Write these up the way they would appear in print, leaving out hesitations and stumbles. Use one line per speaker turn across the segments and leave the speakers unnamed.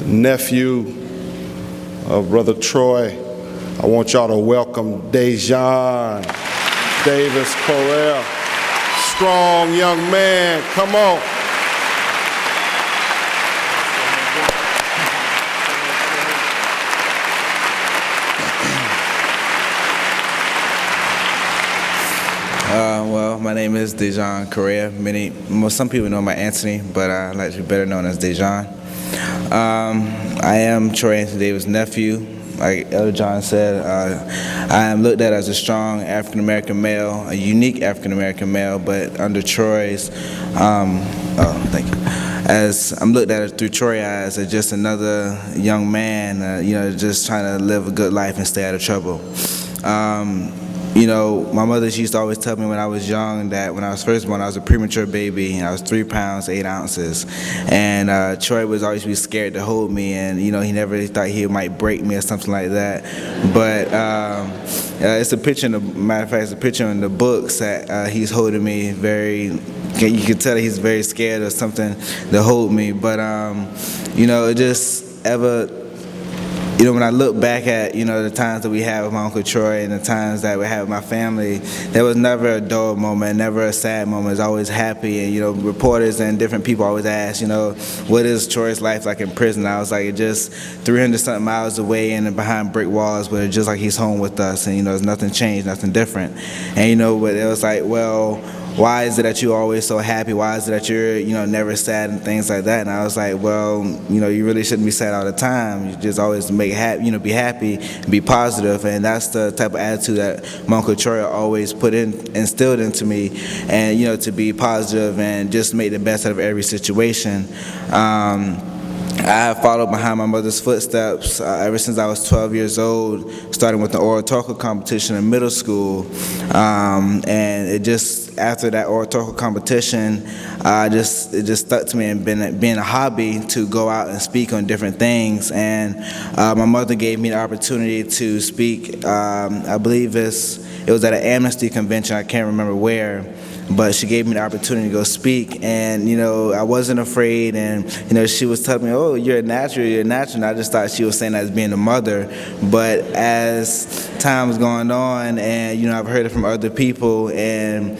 nephew of Brother Troy. I want y'all to welcome Dajuan Correia. Strong young man, come on.
Well, my name is Dajuan Correia. Some people know me Anthony, but I like to be better known as Dajuan. I am Troy Anthony Davis' nephew. Like Elder John said, I am looked at as a strong African-American male, a unique African-American male, but under Troy's, thank you. As I'm looked at through Troy's eyes as just another young man, just trying to live a good life and stay out of trouble. My mother, she used to always tell me when I was young that when I was first born, I was a premature baby, and I was 3 pounds, 8 ounces. And Troy was always be scared to hold me, and, he never really thought he might break me or something like that. But it's a picture, matter of fact, it's a picture in the books that he's holding me you can tell that he's very scared or something to hold me. But, it just ever... when I look back at, the times that we had with my Uncle Troy and the times that we had with my family, there was never a dull moment, never a sad moment. It was always happy. And, reporters and different people always ask, what is Troy's life like in prison? I was like, just 300-something miles away and behind brick walls, but it's just like he's home with us. And, there's nothing changed, nothing different. And, but it was like, well, why is it that you're always so happy? Why is it that you're, never sad and things like that? And I was like, well, you really shouldn't be sad all the time. You just always be happy and be positive. And that's the type of attitude that my Uncle Troy always instilled into me. And, to be positive and just make the best out of every situation. I have followed behind my mother's footsteps ever since I was 12 years old, starting with the oratorical competition in middle school. And after that oratorical competition, it just stuck to me and being a hobby to go out and speak on different things. And my mother gave me the opportunity to speak, I believe it was at an Amnesty convention, I can't remember where. But she gave me the opportunity to go speak, and, I wasn't afraid, and, she was telling me, oh, you're a natural, and I just thought she was saying that as being a mother. But as time was going on, and, I've heard it from other people, and,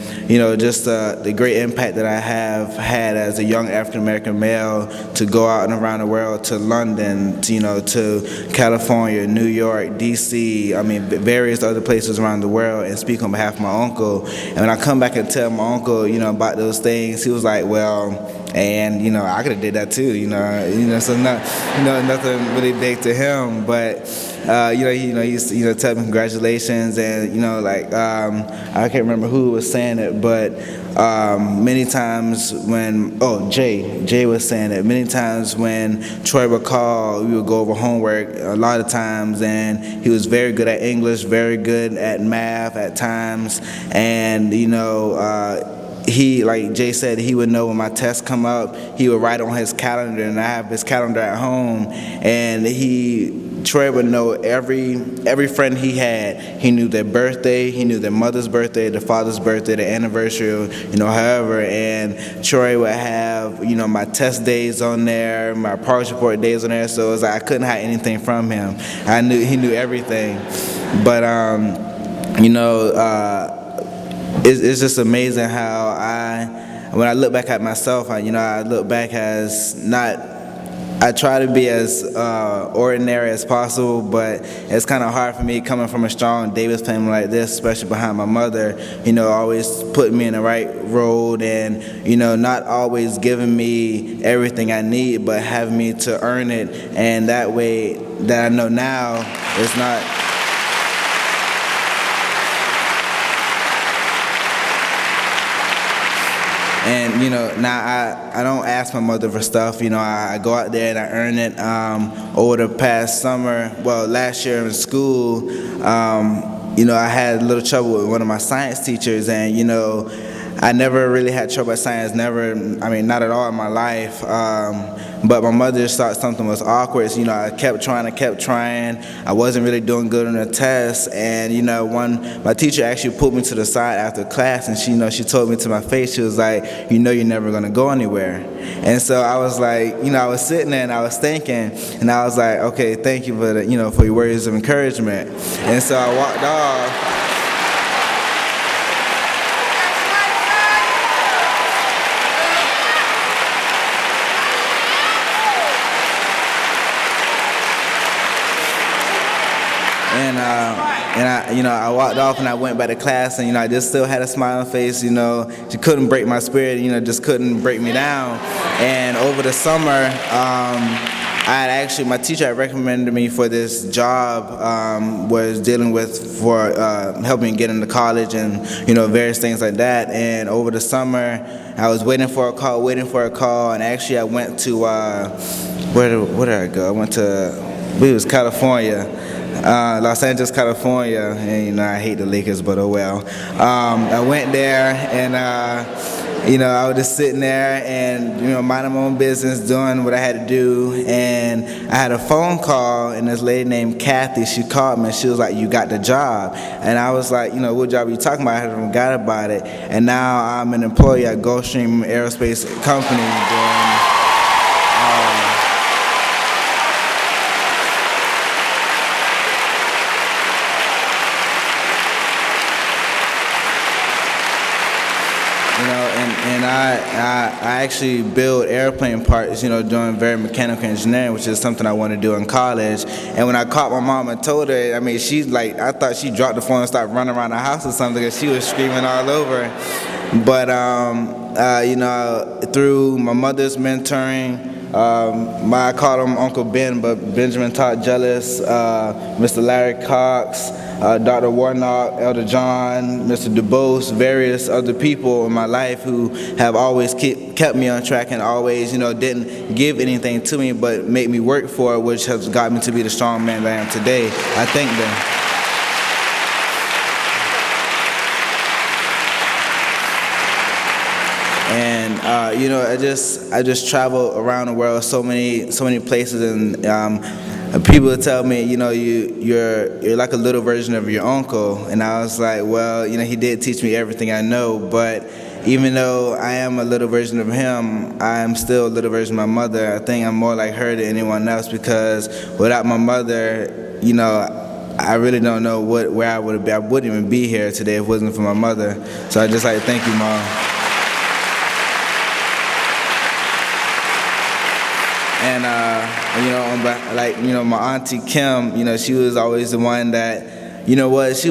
just the great impact that I have had as a young African-American male to go out and around the world, to London, to California, New York, D.C., various other places around the world, and speak on behalf of my uncle. And when I come back and tell my uncle, about those things, he was like, well, and, I could have did that too, so nothing really big to him, but, he used to, tell me congratulations, and, I can't remember who was saying it, but many times when, Jay was saying it, many times when Troy would call, we would go over homework a lot of times, and he was very good at English, very good at math at times, and, he, like Jay said, he would know when my tests come up, he would write on his calendar, and I have his calendar at home, and Troy would know every friend he had. He knew their birthday, he knew their mother's birthday, their father's birthday, their anniversary, however, and Troy would have, my test days on there, my progress report days on there, so it was like I couldn't hide anything from him. He knew everything, but, it's just amazing how when I look back at myself, I look back as I try to be as ordinary as possible, but it's kind of hard for me coming from a strong Davis family like this, especially behind my mother, always putting me in the right road and, not always giving me everything I need, but having me to earn it, and that way that I know now it's not... And, now I don't ask my mother for stuff. I go out there and I earn it. Over the past summer, last year in school, I had a little trouble with one of my science teachers, and, I never really had trouble at science, not at all in my life. But my mother just thought something was awkward. So, I kept trying. I wasn't really doing good on the test. And, my teacher actually pulled me to the side after class, and she told me to my face, she was like, you're never going to go anywhere. And so I was like, I was sitting there and I was thinking, and I was like, okay, thank you for for your words of encouragement. And so I walked off. And I walked off and I went back to class, and I just still had a smile on my face. She couldn't break my spirit. Just couldn't break me down. And over the summer, my teacher had recommended me for this job, was dealing with for helping get into college and various things like that. And over the summer, I was waiting for a call, and actually I went to where did I go? I went to it was California. Los Angeles, California, and I hate the Lakers, but oh well. I went there, and I was just sitting there and minding my own business, doing what I had to do, and I had a phone call, and this lady named Kathy, she called me, and she was like, "You got the job," and I was like, "What job are you talking about?" I hadn't forgot about it, and now I'm an employee at Gulfstream Aerospace Company. And I actually build airplane parts, doing very mechanical engineering, which is something I want to do in college. And when I called my mom and told her, I thought she dropped the phone and started running around the house or something, because she was screaming all over. But, through my mother's mentoring, I called him Uncle Ben, but Benjamin Todd Jealous, Mr. Larry Cox, Dr. Warnock, Elder John, Mr. DuBose, various other people in my life who have always kept me on track and always, didn't give anything to me but made me work for it, which has got me to be the strong man that I am today. I thank them. And I just travel around the world, so many places, and people tell me, you're like a little version of your uncle, and I was like, well, he did teach me everything I know, but even though I am a little version of him, I am still a little version of my mother. I think I'm more like her than anyone else, because without my mother, I really don't know where I would be. I wouldn't even be here today if it wasn't for my mother. So I just like to thank you, Mom. And my auntie Kim, she was always the one that, she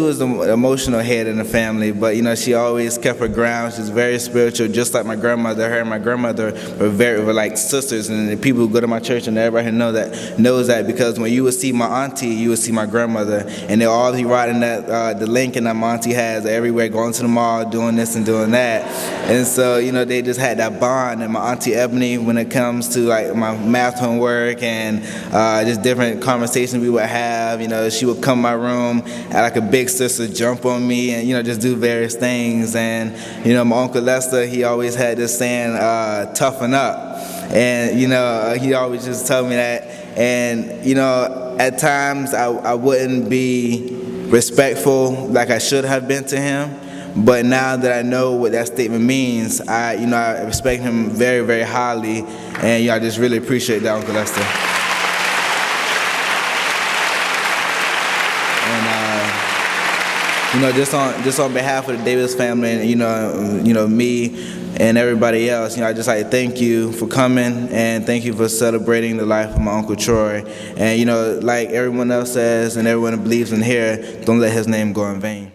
was the emotional head in the family, but she always kept her ground. She's very spiritual, just like my grandmother. Her and my grandmother were like sisters, and the people who go to my church and everybody knows that, because when you would see my auntie, you would see my grandmother, and they'll all be riding the Lincoln that my auntie has everywhere, going to the mall, doing this and doing that. And so they just had that bond. And my auntie Ebony, when it comes to like my math homework and just different conversations we would have, she would come to my room, like a big sister, jump on me, and just do various things. And my Uncle Lester, he always had this saying, toughen up, and he always just told me that. And at times I wouldn't be respectful like I should have been to him, but now that I know what that statement means, I respect him very, very highly, and I just really appreciate that, Uncle Lester. Just on behalf of the Davis family, and me and everybody else, I just like to thank you for coming, and thank you for celebrating the life of my Uncle Troy. And like everyone else says, and everyone believes in here, don't let his name go in vain.